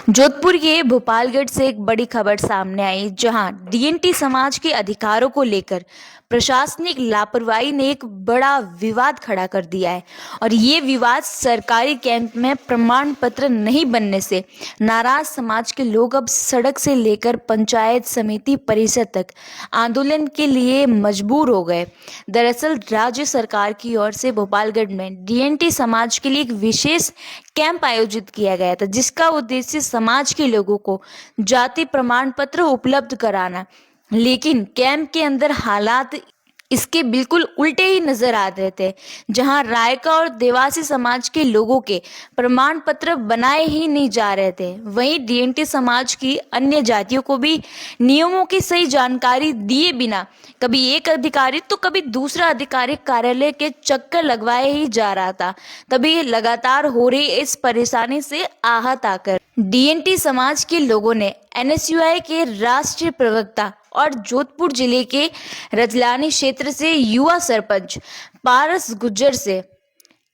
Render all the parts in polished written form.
जोधपुर के भोपालगढ़ से एक बड़ी खबर सामने आई, जहां डीएनटी समाज के अधिकारों को लेकर प्रशासनिक लापरवाही ने एक बड़ा विवाद खड़ा कर दिया है। और ये विवाद सरकारी कैंप में प्रमाण पत्र नहीं बनने से नाराज समाज के लोग अब सड़क से लेकर पंचायत समिति परिसर तक आंदोलन के लिए मजबूर हो गए। दरअसल राज्य सरकार की ओर से भोपालगढ़ में डीएनटी समाज के लिए एक विशेष कैंप आयोजित किया गया था, जिसका उद्देश्य समाज के लोगों को जाति प्रमाण पत्र उपलब्ध कराना। लेकिन कैंप के अंदर हालात इसके बिल्कुल उल्टे ही नजर आ रहे थे, जहां रायका और देवासी समाज के लोगों के प्रमाण पत्र बनाए ही नहीं जा रहे थे। वहीं डीएनटी समाज की अन्य जातियों को भी नियमों की सही जानकारी दिए बिना कभी एक अधिकारी तो कभी दूसरा अधिकारी कार्यालय के चक्कर लगवाए ही जा रहा था। तभी लगातार हो रही इस परेशानी से आहत आकर डीएनटी समाज के लोगों ने एनएसयूआई के राष्ट्रीय प्रवक्ता और जोधपुर जिले के रजलानी क्षेत्र से युवा सरपंच पारस गुज्जर से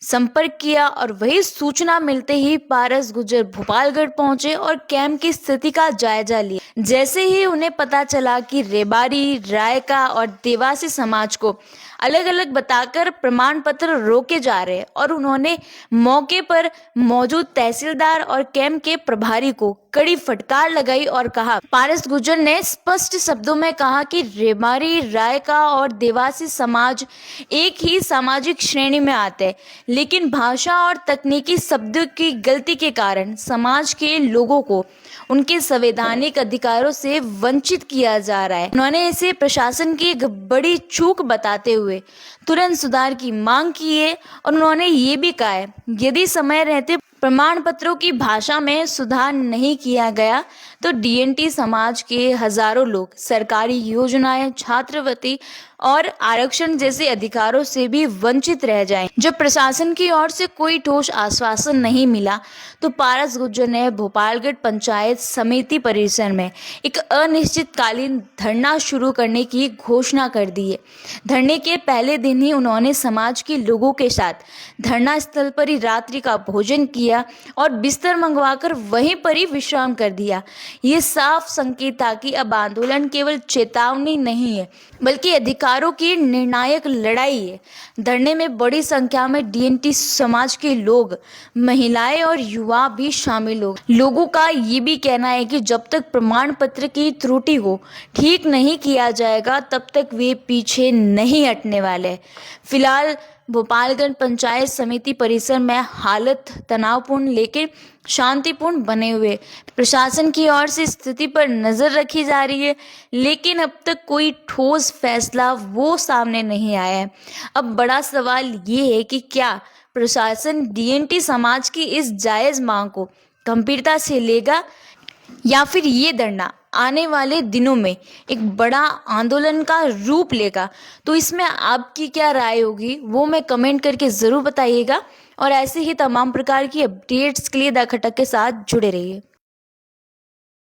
संपर्क किया। और वही सूचना मिलते ही पारस गुज्जर भोपालगढ़ पहुंचे और कैंप की स्थिति का जायजा लिया। जैसे ही उन्हें पता चला कि रेबारी, रायका और देवासी समाज को अलग अलग बताकर प्रमाण पत्र रोके जा रहे और उन्होंने मौके पर मौजूद तहसीलदार और कैंप के प्रभारी को कड़ी फटकार लगाई और कहा। पारस गुज्जर ने स्पष्ट शब्दों में कहा कि रेबारी, रायका और देवासी समाज एक ही सामाजिक श्रेणी में आते हैं, लेकिन भाषा और तकनीकी शब्दों की गलती के कारण समाज के लोगों को उनके संवैधानिक अधिकारों से वंचित किया जा रहा है। उन्होंने इसे प्रशासन की एक बड़ी चूक बताते हुए तुरंत सुधार की मांग की है। और उन्होंने ये भी कहा है, यदि समय रहते प्रमाण पत्रों की भाषा में सुधार नहीं किया गया तो डीएनटी समाज के हजारों लोग सरकारी योजनाएं, छात्रवृत्ति और आरक्षण जैसे अधिकारों से भी वंचित रह जाएं। जब प्रशासन की ओर से कोई ठोस आश्वासन नहीं मिला तो पारस गुज्जर ने भोपालगढ़ पंचायत समिति परिसर में एक अनिश्चितकालीन धरना शुरू करने की घोषणा कर दी है। धरने के पहले दिन ही उन्होंने समाज के लोगों के साथ धरना स्थल पर ही रात्रि का भोजन किया और बिस्तर मंगवाकर वहीं पर ही विश्राम कर दिया। ये साफ संकेत था कि अब आंदोलन केवल चेतावनी नहीं है, बल्कि अधिकारों की निर्णायक लड़ाई है। धरने में बड़ी संख्या में डीएनटी समाज के लोग, महिलाएं और युवा भी शामिल हो। लोगों का ये भी कहना है कि जब तक प्रमाण पत्र की त्रुटि को ठीक नहीं किया जाएगा तब तक वे पीछे नहीं हटने वाले। फिलहाल भोपालगढ़ पंचायत समिति परिसर में हालत तनावपूर्ण लेकिन शांतिपूर्ण बने हुए। प्रशासन की ओर से स्थिति पर नजर रखी जा रही है, लेकिन अब तक कोई ठोस फैसला वो सामने नहीं आया है। अब बड़ा सवाल ये है कि क्या प्रशासन डीएनटी समाज की इस जायज मांग को गंभीरता से लेगा या फिर ये धरना आने वाले दिनों में एक बड़ा आंदोलन का रूप लेगा। तो इसमें आपकी क्या राय होगी वो मैं कमेंट करके ज़रूर बताइएगा। और ऐसे ही तमाम प्रकार की अपडेट्स के लिए द खटक के साथ जुड़े रहिए।